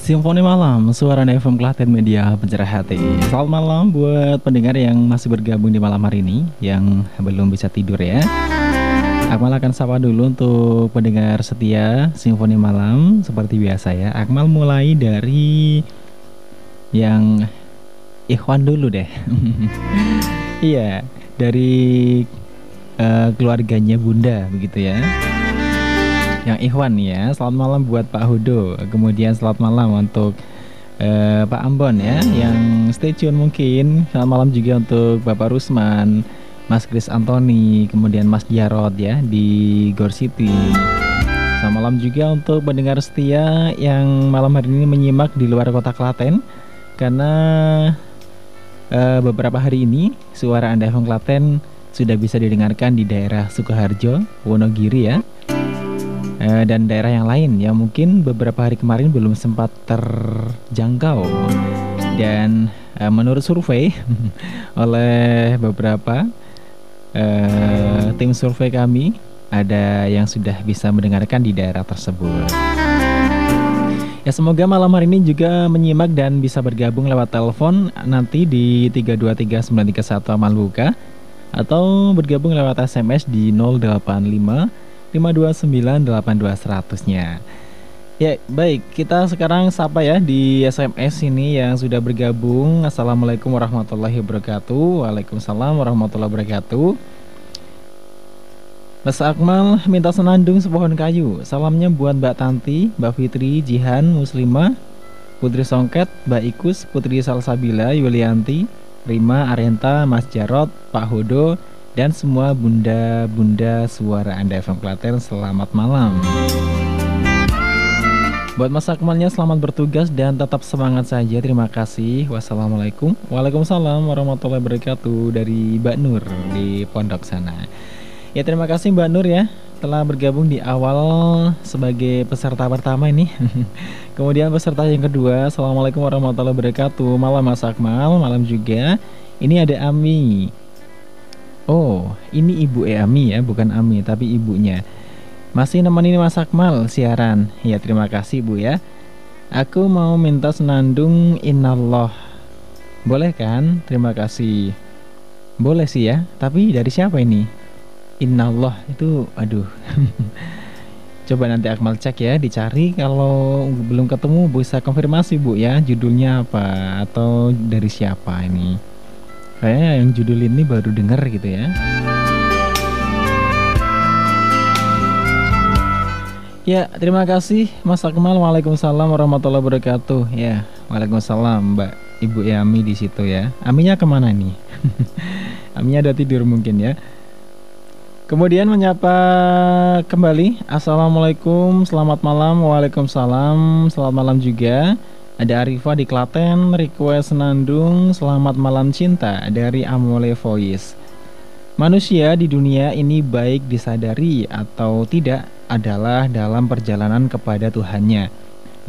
Simfoni Malam, suara FM Klaten Media Pencerah Hati. Selamat malam buat pendengar yang masih bergabung di malam hari ini, yang belum bisa tidur ya. Akmal akan sapa dulu untuk pendengar setia Simfoni Malam. Seperti biasa ya, Akmal mulai dari yang Ikhwan dulu deh. Iya, dari keluarganya Bunda begitu ya. Yang Ikhwan ya, selamat malam buat Pak Hudo. Kemudian selamat malam untuk Pak Ambon ya, yang stay tune mungkin. Selamat malam juga untuk Bapak Rusman, Mas Chris Anthony, kemudian Mas Jarod ya di Gor City. Selamat malam juga untuk pendengar setia yang malam hari ini menyimak di luar kota Klaten. Karena beberapa hari ini suara Anda FM Klaten sudah bisa didengarkan di daerah Sukoharjo, Wonogiri ya. Dan daerah yang lain yang mungkin beberapa hari kemarin belum sempat terjangkau. Dan menurut survei oleh beberapa tim survei kami, ada yang sudah bisa mendengarkan di daerah tersebut. Ya, semoga malam hari ini juga menyimak dan bisa bergabung lewat telepon nanti di 323931 amal buka, atau bergabung lewat SMS di 085 5298200-nya. Ya, baik, kita sekarang sapa ya di SMS ini yang sudah bergabung. Assalamualaikum warahmatullahi wabarakatuh. Waalaikumsalam warahmatullahi wabarakatuh. Mas Akmal minta senandung sepohon kayu. Salamnya buat Mbak Tanti, Mbak Fitri, Jihan, Muslimah, Putri Songket, Mbak Ikus, Putri Salsabila, Yulianti, Rima, Arenta, Mas Jarod, Pak Hodo, dan semua bunda-bunda suara Anda FM Klaten, selamat malam. Buat Mas Akmalnya selamat bertugas dan tetap semangat saja. Terima kasih. Wassalamualaikum. Waalaikumsalam warahmatullahi wabarakatuh dari Mbak Nur di pondok sana. Ya, terima kasih Mbak Nur ya, telah bergabung di awal sebagai peserta pertama ini. Kemudian peserta yang kedua, assalamualaikum warahmatullahi wabarakatuh. Malam Mas Akmal, malam juga. Ini ada Ami. Oh, ini Ibu Ami ya, bukan Ami, tapi ibunya. Masih nemenin Mas Akmal siaran. Ya, terima kasih Bu ya. Aku mau minta senandung Innallah. Boleh kan? Terima kasih. Boleh sih ya, tapi dari siapa ini? Innallah itu, aduh. Coba nanti Akmal cek ya, dicari. Kalau belum ketemu bisa konfirmasi Bu ya, judulnya apa atau dari siapa ini. Kayaknya yang judul ini baru denger gitu ya. Ya, terima kasih Mas Akmal. Waalaikumsalam warahmatullahi wabarakatuh. Ya, waalaikumsalam Mbak Ibu Ami di situ ya. Aminya kemana nih? Aminya ada tidur mungkin ya. Kemudian menyapa kembali. Assalamualaikum, selamat malam. Waalaikumsalam, selamat malam juga. Ada Arifah di Klaten, request senandung Selamat Malam Cinta dari Amole Voice. Manusia di dunia ini baik disadari atau tidak adalah dalam perjalanan kepada Tuhannya.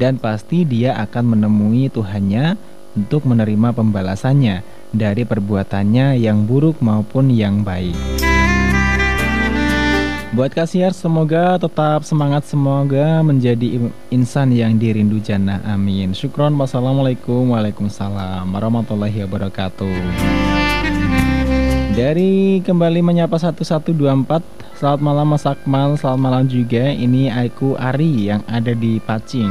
Dan pasti dia akan menemui Tuhannya untuk menerima pembalasannya dari perbuatannya yang buruk maupun yang baik. Buat kasiar semoga tetap semangat, semoga menjadi insan yang dirindu jannah, amin. Syukron. Wassalamualaikum. Waalaikumsalam warahmatullahi wabarakatuh. Dari kembali menyapa 1124, selamat malam Mas Akmal, selamat malam juga. Ini aku Ari yang ada di Pacing.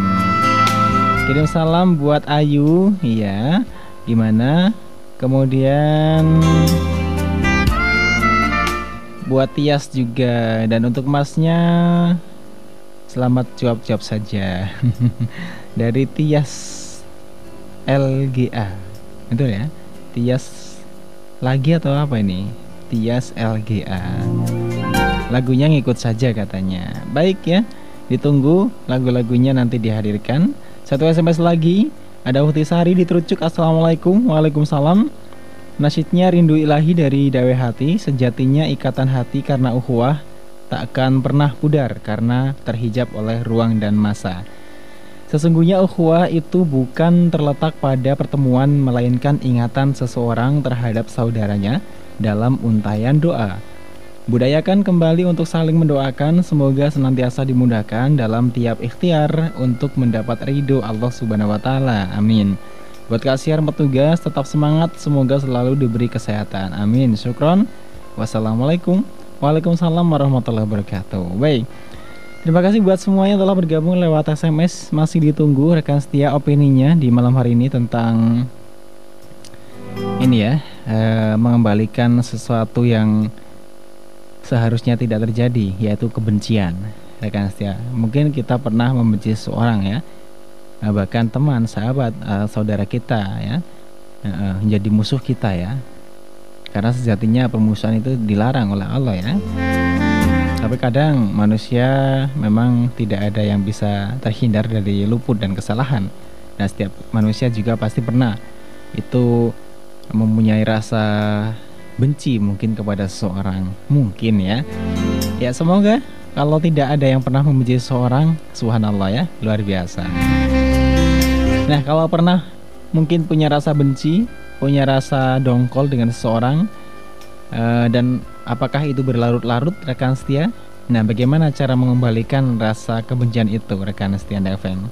Kirim salam buat Ayu, iya. Gimana? Kemudian buat Tias juga. Dan untuk Masnya, selamat cuap-cuap saja. Dari Tias LGA. Betul ya? Tias lagi atau apa ini? Tias LGA. Lagunya ngikut saja katanya. Baik ya, ditunggu lagu-lagunya nanti dihadirkan. Satu SMS lagi. Ada Uhti Sari di Trucuk. Assalamualaikum. Waalaikumsalam. Nasyidnya rindu ilahi dari Dawe Hati. Sejatinya ikatan hati karena ukhuwah tak akan pernah pudar karena terhijab oleh ruang dan masa. Sesungguhnya ukhuwah itu bukan terletak pada pertemuan, melainkan ingatan seseorang terhadap saudaranya dalam untayan doa. Budayakan kembali untuk saling mendoakan, semoga senantiasa dimudahkan dalam tiap ikhtiar untuk mendapat ridho Allah Subhanahu wa taala. Amin. Buat kasihan petugas tetap semangat, semoga selalu diberi kesehatan. Amin. Syukron. Wassalamualaikum. Waalaikumsalam warahmatullahi wabarakatuh. Baik. Terima kasih buat semuanya telah bergabung lewat SMS. Masih ditunggu rekan setia opininya di malam hari ini tentang ini ya, mengembalikan sesuatu yang seharusnya tidak terjadi, yaitu kebencian. Rekan setia, mungkin kita pernah membenci seseorang ya, bahkan teman, sahabat, saudara kita ya, menjadi musuh kita ya, karena sejatinya permusuhan itu dilarang oleh Allah ya. Tapi kadang manusia memang tidak ada yang bisa terhindar dari luput dan kesalahan. Nah, setiap manusia juga pasti pernah itu mempunyai rasa benci mungkin kepada seseorang, mungkin ya. Ya semoga kalau tidak ada yang pernah membenci seseorang, subhanallah ya, luar biasa. Nah, kalau pernah mungkin punya rasa benci, punya rasa dongkol dengan seseorang, dan apakah itu berlarut-larut rekan setia? Nah, bagaimana cara mengembalikan rasa kebencian itu rekan setia FM?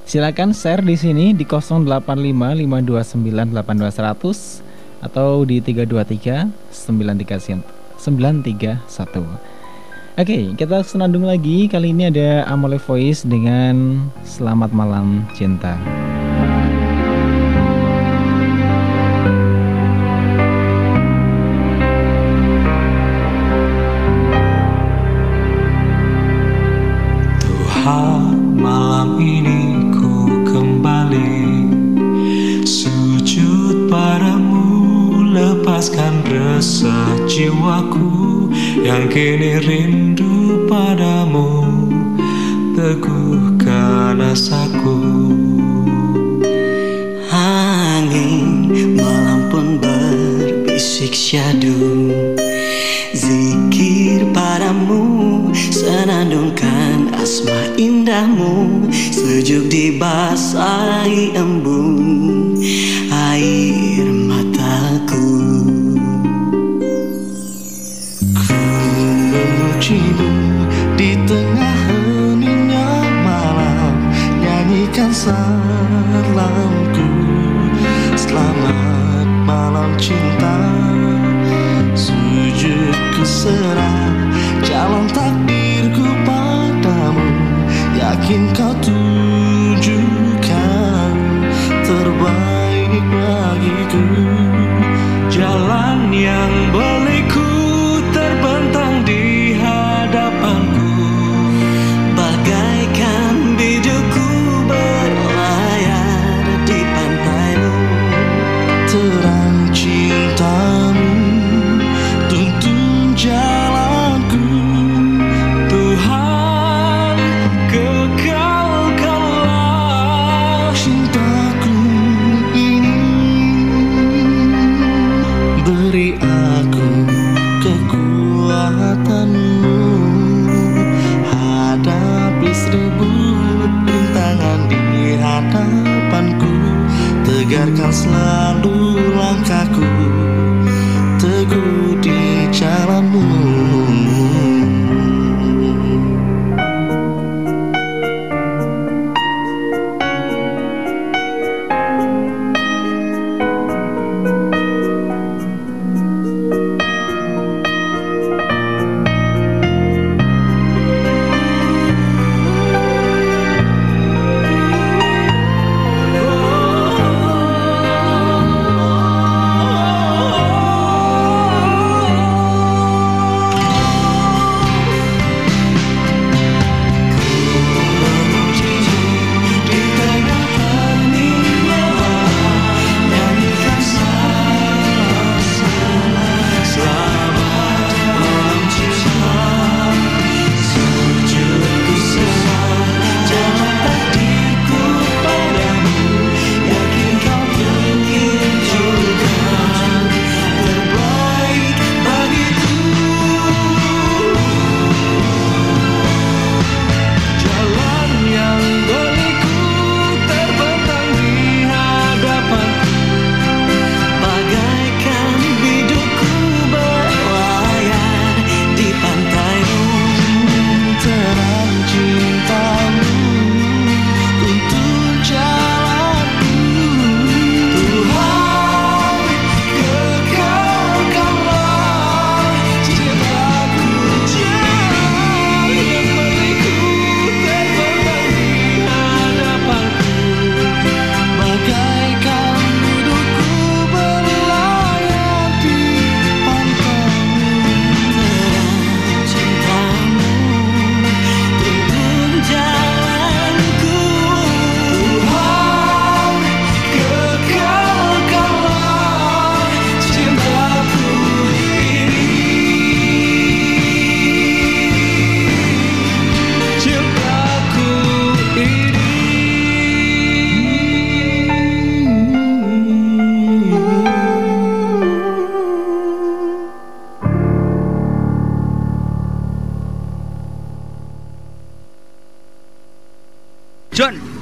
Silakan share di sini di 0855298200 atau di 323 931. Oke, kita senandung lagi. Kali ini ada Amole Voice dengan Selamat Malam Cinta. Tuhan, malam ini ku kembali sujud padamu, lepaskan resah jiwaku yang kini rindu padamu, teguhkan asaku. Angin malam pun berbisik syadu, zikir padamu, senandungkan asma indahmu, sejuk dibasahi embun air mataku. Ku memujimu di tengah heningnya malam, nyanyikan salamku. Selamat malam cinta, sujudku serah jalan takdirku padamu, yakin kau tunjukkan terbaik bagiku. Jalan yang berliku terbentang di hadapanku, bagaikan bidukku berlayar di pantaimu. Terang cintamu tuntun jalanku, Tuhan, kekal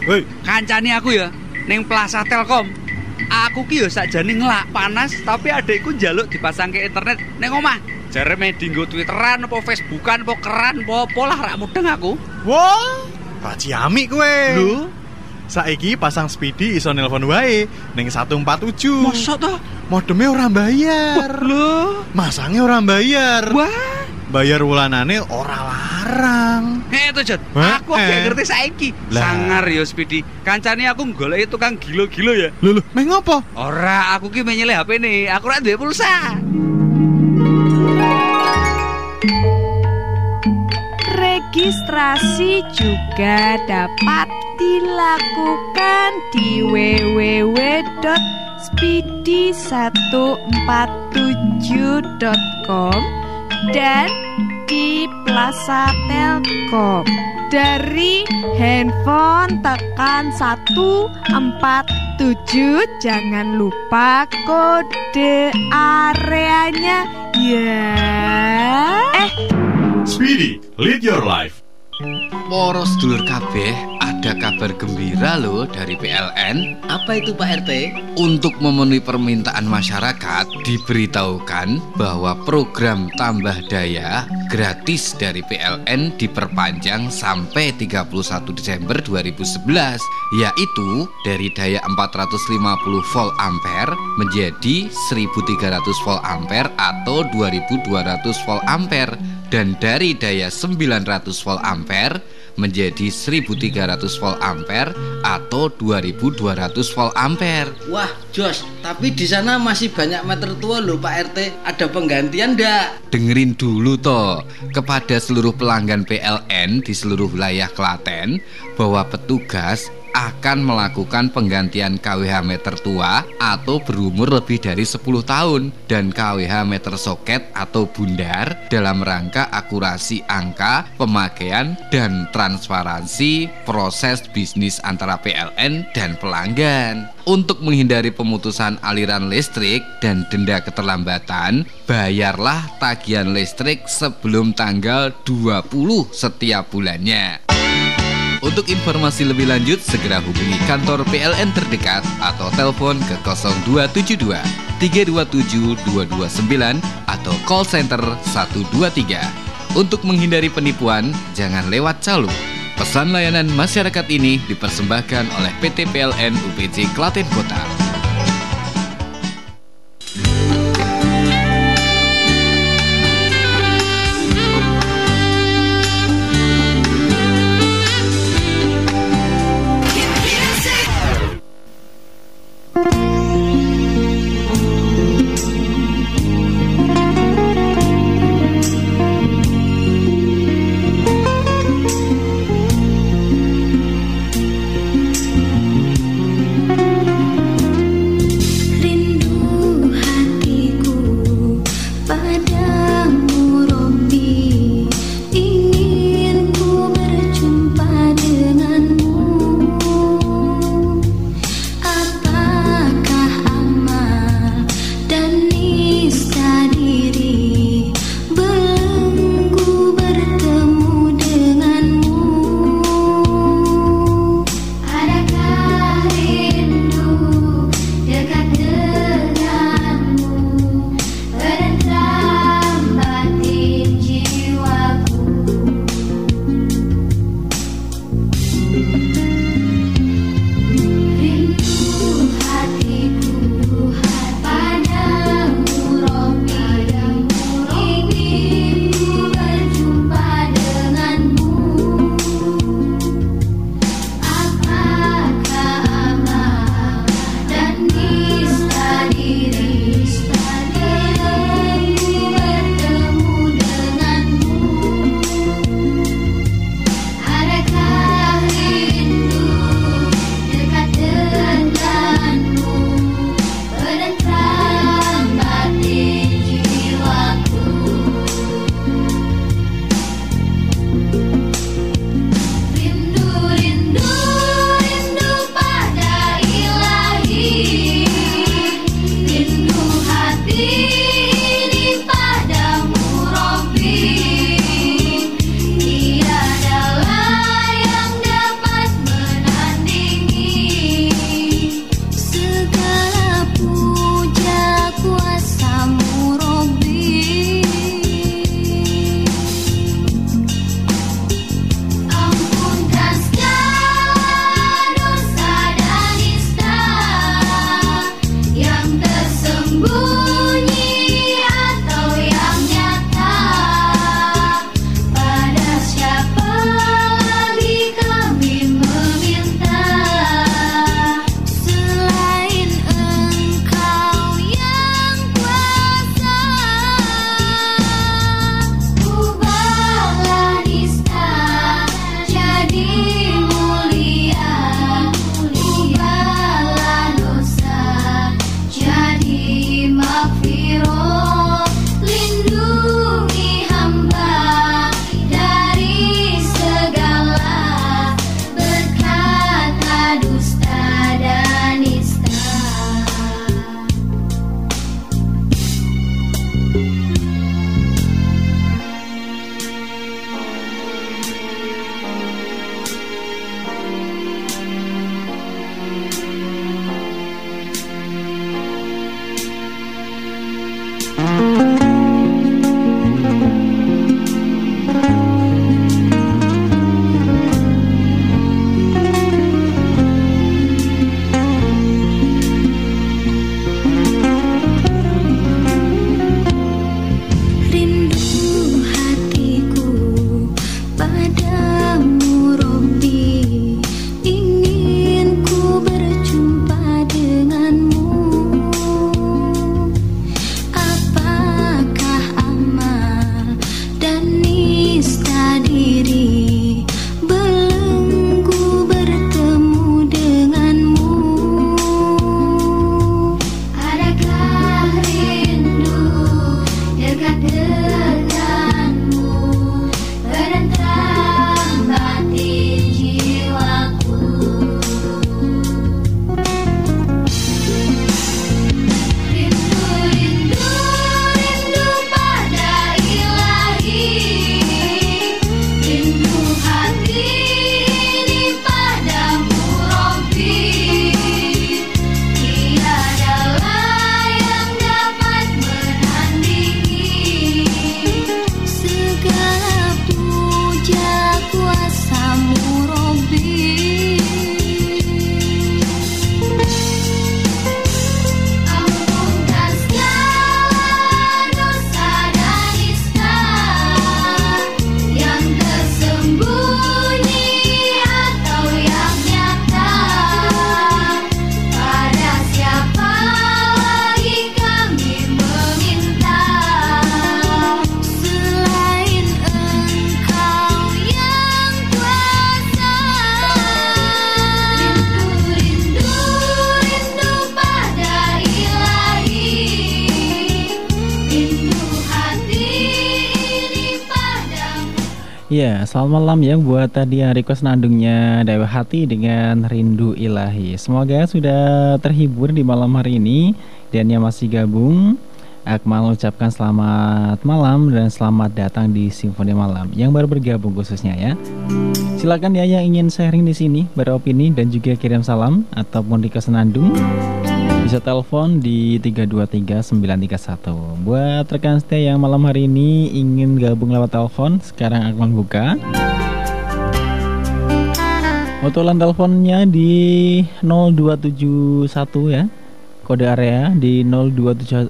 Woi, Kancane aku ya ning Plaza Telkom. Aku ki yo sakjane ngelak panas, tapi adekku njaluk dipasangke internet ning omah. Jare me dinggo Twitteran apa Facebookan apa keran apa lah rak mudeng aku. wah, Pak Ciamik kowe. Lho, Saiki pasang Speedy iso nelpon wae ning 147. mosok toh? Modemnya ora bayar. Lho, Masangnya ora bayar. wah. Bayar wulanane ora larang. Itu Jod, Hah? aku gak ngerti saiki. Lah. Sangar yo Speedy. Kancane aku goleki tukang gilo-gilo ya. Lho, meh ngopo? Ora, aku ki menyele HP nih. Aku ora duwe pulsa. Registrasi juga dapat dilakukan di www.speedy147.com dan di Plaza Telkom. Dari handphone tekan 147, jangan lupa kode areanya ya. Speedy, lead your life. Para sedulur kabeh, ada kabar gembira loh dari PLN. Apa itu Pak RT? Untuk memenuhi permintaan masyarakat, diberitahukan bahwa program tambah daya gratis dari PLN diperpanjang sampai 31 Desember 2011, yaitu dari daya 450 volt ampere menjadi 1300 volt ampere atau 2200 volt ampere, dan dari daya 900 volt ampere menjadi 1300 volt ampere atau 2200 volt ampere. Wah, Jos, tapi di sana masih banyak meter tua loh Pak RT. Ada penggantian ndak? Dengerin dulu toh, kepada seluruh pelanggan PLN di seluruh wilayah Klaten, bahwa petugas akan melakukan penggantian KWH meter tua atau berumur lebih dari 10 tahun dan KWH meter soket atau bundar dalam rangka akurasi angka, pemakaian, dan transparansi proses bisnis antara PLN dan pelanggan. Untuk menghindari pemutusan aliran listrik dan denda keterlambatan, bayarlah tagihan listrik sebelum tanggal 20 setiap bulannya. Untuk informasi lebih lanjut, segera hubungi kantor PLN terdekat atau telepon ke 0272 327 229 atau call center 123. Untuk menghindari penipuan, jangan lewat calo. Pesan layanan masyarakat ini dipersembahkan oleh PT PLN UPC Klaten Kota. dan nista diri belenggu bertemu denganmu. Adakah rindu dekat denganmu, menentang batin jiwaku. Rindu pada ilahi, rindu hati ini padamu Robbi. Tiadalah yang dapat menandingi segala puja kuasamu Robbi. Ampunkan segala dosa dan nista yang tersembunyi atau yang nyata. Pada siapa lagi kami meminta selain Engkau yang kuasa. Rindu pada ilahi, rindu hati ini padamu. Ya, selamat malam ya buat tadi yang request nandungnya Dewa Hati dengan Rindu Ilahi. Semoga sudah terhibur di malam hari ini. Dan yang masih gabung, Akmal ucapkan selamat malam dan selamat datang di Simfoni Malam. Yang baru bergabung khususnya ya, silakan ya yang ingin sharing di sini, beropini dan juga kirim salam ataupun request nandung, bisa telepon di 323-931. Buat rekan setia yang malam hari ini ingin gabung lewat telepon, sekarang Akmal buka. Motolan teleponnya di 0271 ya. Kode area di 0271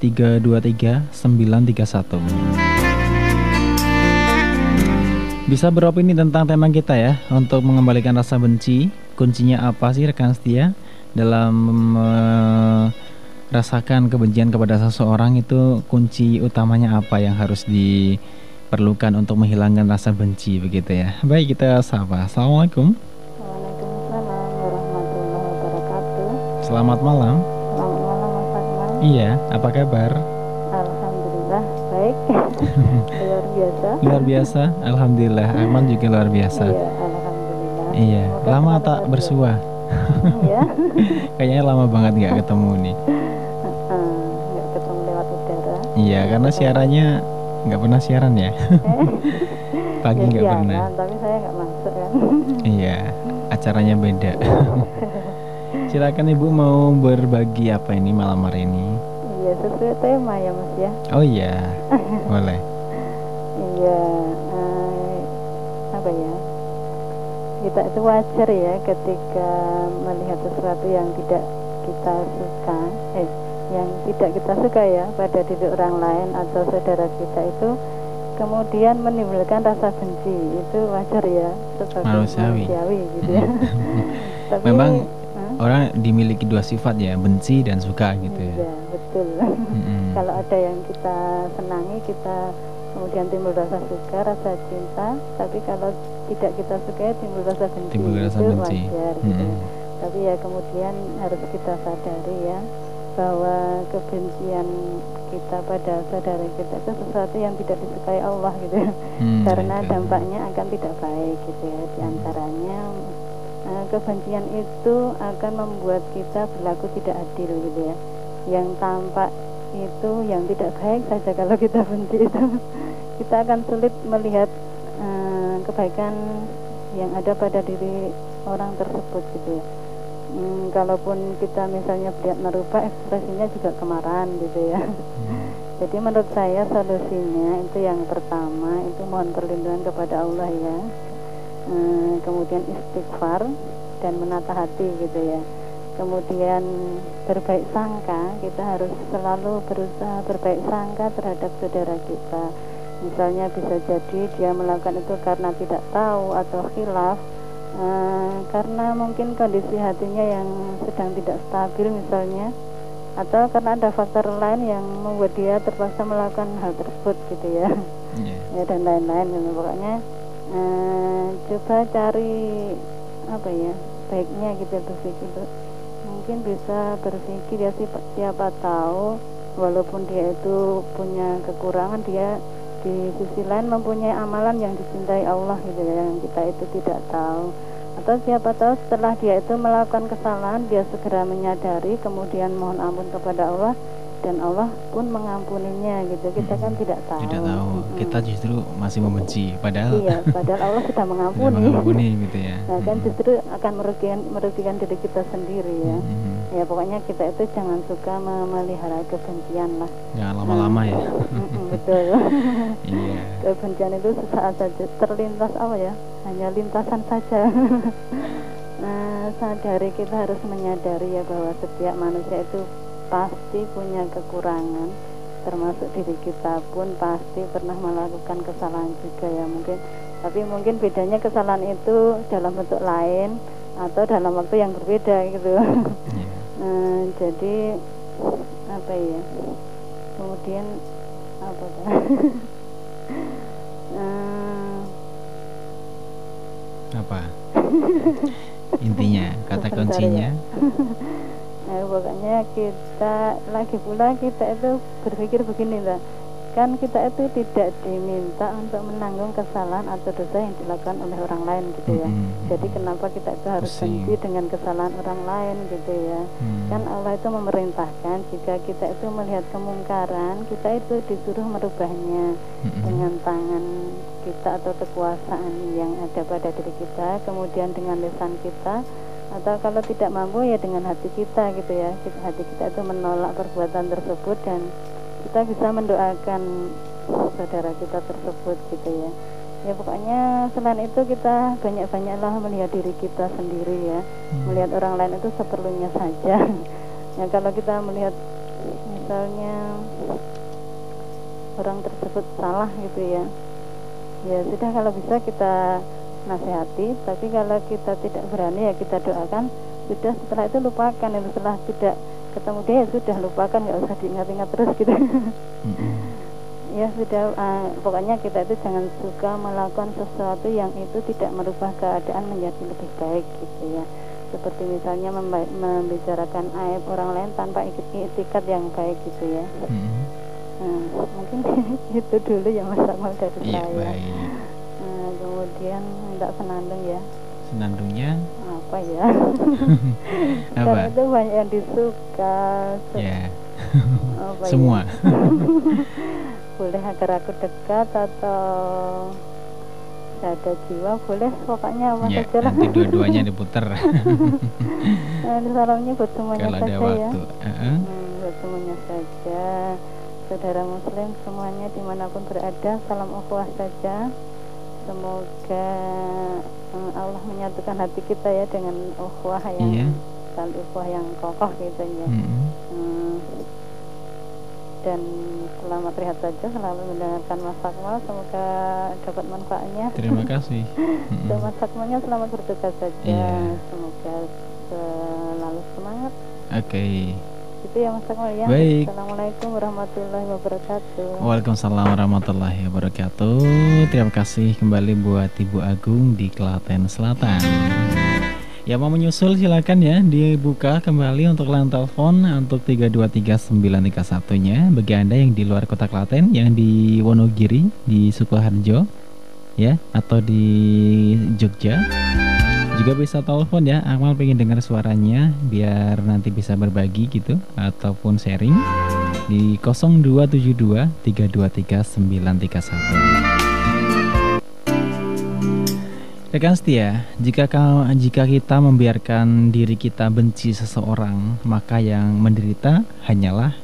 323 931. Bisa beropini tentang tema kita ya, untuk mengembalikan rasa benci. Kuncinya apa sih rekan setia dalam merasakan kebencian kepada seseorang? Itu kunci utamanya apa yang harus diperlukan untuk menghilangkan rasa benci begitu ya. Baik, kita sapa. Assalamualaikum. Waalaikumsalam warahmatullahi wabarakatuh. Selamat malam. Selamat malam Mas Akmal. Iya, apa kabar? Alhamdulillah baik. Luar biasa. Luar biasa, alhamdulillah. Akmal juga luar biasa. Iya, alhamdulillah. Iya, Semoga lama selalu tak luar bersua. Iya. Kayaknya lama banget nggak ketemu nih. Nggak ketemu lewat udara. Iya, karena siarannya nggak pernah siaran ya. Pagi Ya, nggak siaran, pernah. tapi saya nggak masuk kan. Iya, acaranya beda. Silakan Ibu, mau berbagi apa ini malam hari ini? Iya, sesuai tema ya Mas ya. Oh iya, boleh. Iya, apa ya? Kita itu wajar ya ketika melihat sesuatu yang tidak kita suka, yang tidak kita suka ya pada diri orang lain atau saudara kita itu, kemudian menimbulkan rasa benci. Itu wajar ya, sebagai manusiawi gitu ya. Tapi, memang orang dimiliki dua sifat ya, benci dan suka gitu ya. Iya, betul. Kalau ada yang kita senangi, kita kemudian timbul rasa suka, rasa cinta. Tapi kalau tidak kita sukai, timbul rasa benci. Timbul rasa itu benci. wajar gitu. Tapi ya kemudian harus kita sadari ya, bahwa kebencian kita pada saudara kita itu sesuatu yang tidak disukai Allah gitu ya. Karena dampaknya akan tidak baik gitu ya. Di antaranya kebencian itu akan membuat kita berlaku tidak adil gitu ya. Yang tampak itu yang tidak baik saja kalau kita benci itu, kita akan sulit melihat kebaikan yang ada pada diri orang tersebut gitu ya. Kalaupun kita misalnya melihat merubah ekspresinya juga kemarahan gitu ya. Jadi menurut saya solusinya itu yang pertama itu mohon perlindungan kepada Allah ya. Kemudian istighfar dan menata hati gitu ya. Kemudian berbaik sangka, kita harus selalu berusaha berbaik sangka terhadap saudara kita. Misalnya bisa jadi dia melakukan itu karena tidak tahu atau khilaf, karena mungkin kondisi hatinya yang sedang tidak stabil misalnya, atau karena ada faktor lain yang membuat dia terpaksa melakukan hal tersebut gitu ya. Ya dan lain-lain gitu. Pokoknya coba cari apa ya baiknya gitu berpikir, mungkin bisa berpikir ya siapa tahu walaupun dia itu punya kekurangan, dia di sisi lain mempunyai amalan yang dicintai Allah gitu ya, yang kita itu tidak tahu. Atau siapa tahu setelah dia itu melakukan kesalahan, dia segera menyadari kemudian mohon ampun kepada Allah dan Allah pun mengampuninya gitu. Kita kan tidak tahu. Tidak tahu. Kita justru masih membenci padahal. Iya, padahal Allah sudah mengampuni. Sudah mengampuni gitu ya. Nah, kan justru akan merugikan diri kita sendiri ya. Ya pokoknya kita itu jangan suka memelihara kebencian lah. Jangan lama-lama ya. Betul. Iya. Kebencian itu sesaat saja terlintas apa ya? Hanya lintasan saja. Nah, sadari, kita harus menyadari ya bahwa setiap manusia itu pasti punya kekurangan, termasuk diri kita pun pasti pernah melakukan kesalahan juga ya mungkin. Tapi mungkin bedanya kesalahan itu dalam bentuk lain atau dalam waktu yang berbeda gitu. Jadi apa ya? Kemudian apa? Apa? Intinya, kata kuncinya. Nah, pokoknya kita itu berpikir begini lah, kan kita itu tidak diminta untuk menanggung kesalahan atau dosa yang dilakukan oleh orang lain gitu ya. Jadi kenapa kita itu harus benci dengan kesalahan orang lain gitu ya. Kan Allah itu memerintahkan jika kita itu melihat kemungkaran, kita itu disuruh merubahnya dengan tangan kita atau kekuasaan yang ada pada diri kita, kemudian dengan lisan kita, atau kalau tidak mampu ya dengan hati kita gitu ya. Hati kita itu menolak perbuatan tersebut dan kita bisa mendoakan saudara kita tersebut gitu ya. Ya pokoknya selain itu kita banyak-banyaklah melihat diri kita sendiri ya. Melihat orang lain itu seperlunya saja. Ya kalau kita melihat misalnya orang tersebut salah gitu ya, ya sudah, kalau bisa kita nasihati, tapi kalau kita tidak berani ya kita doakan, sudah, setelah itu lupakan. Ya, setelah tidak ketemu dia ya sudah, lupakan, nggak usah diingat-ingat terus gitu. Ya sudah, pokoknya kita itu jangan suka melakukan sesuatu yang itu tidak merubah keadaan menjadi lebih baik gitu ya. Seperti misalnya membicarakan aib orang lain tanpa itikat yang baik gitu ya. Mungkin itu dulu ya Mas Akmal dari saya. Kemudian minta senandung ya. Senandungnya apa ya? Apa? Karena itu banyak yang disuka. Ya. Ya? Semua. Boleh agar aku dekat atau ada jiwa, boleh, pokoknya apa ya, saja lah. Nanti dua-duanya diputer. Salamnya buat semuanya kalau saja ada waktu. Ya. Buat semuanya saja. Saudara muslim semuanya dimanapun berada, salam ukhuwah saja. Semoga Allah menyatukan hati kita ya dengan ukhuwah yang tali ukhuwah yang kokoh gitu ya. Dan selamat rehat saja, selalu mendengarkan Mas Akmal, semoga dapat manfaatnya. Terima kasih. Mas Akmalnya selamat bertugas saja. Semoga selalu semangat. Oke. Itu ya Mas Akmal ya. Baik. Assalamualaikum warahmatullahi wabarakatuh. Waalaikumsalam warahmatullahi wabarakatuh. Terima kasih kembali buat Ibu Agung di Klaten Selatan. Ya, mau menyusul silakan ya, dibuka kembali untuk line telepon untuk 323-931-nya bagi Anda yang di luar kota Klaten, yang di Wonogiri, di Sukoharjo ya, atau di Jogja. Juga bisa telepon ya, Akmal pengen dengar suaranya biar nanti bisa berbagi gitu ataupun sharing di 0272 323 931. Rekan setia, jika kita membiarkan diri kita benci seseorang, maka yang menderita hanyalah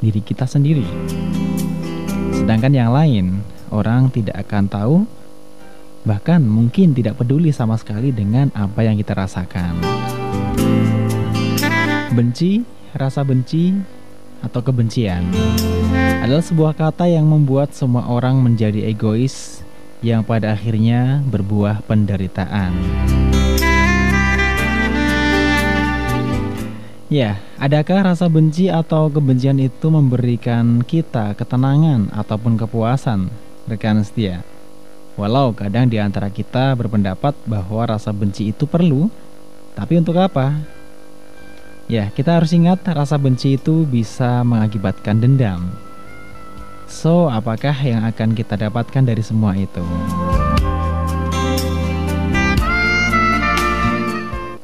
diri kita sendiri. Sedangkan yang lain, orang tidak akan tahu, bahkan mungkin tidak peduli sama sekali dengan apa yang kita rasakan. Benci, rasa benci, atau kebencian adalah sebuah kata yang membuat semua orang menjadi egois, yang pada akhirnya berbuah penderitaan. Ya, adakah rasa benci atau kebencian itu memberikan kita ketenangan ataupun kepuasan, rekan setia? Walau kadang di antara kita berpendapat bahwa rasa benci itu perlu, tapi untuk apa? Ya, kita harus ingat rasa benci itu bisa mengakibatkan dendam. So, apakah yang akan kita dapatkan dari semua itu?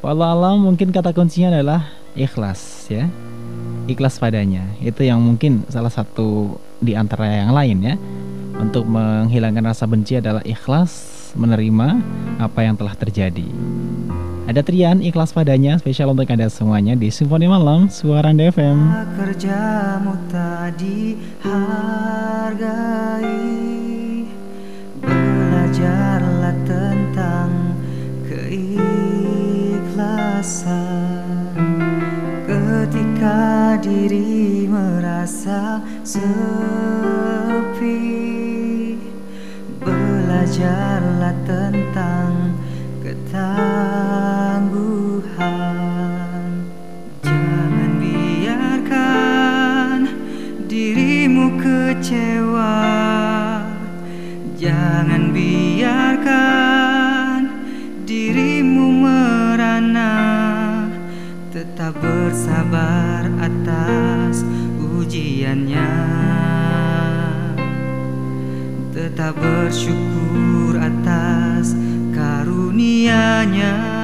Wallahualam, mungkin kata kuncinya adalah ikhlas ya. Ikhlas padanya. Itu yang mungkin salah satu di antara yang lain ya. Untuk menghilangkan rasa benci adalah ikhlas menerima apa yang telah terjadi. Ada Trian, ikhlas padanya, spesial untuk Anda semuanya di Simfoni Malam Suara Anda FM. Kerjamu tak dihargai, belajarlah tentang keikhlasan. Ketika diri merasa sepi, belajarlah tentang ketangguhan. Jangan biarkan dirimu kecewa, jangan biarkan dirimu merana. Tetap bersabar atas ujiannya, tetap bersyukur atas karunia-Nya.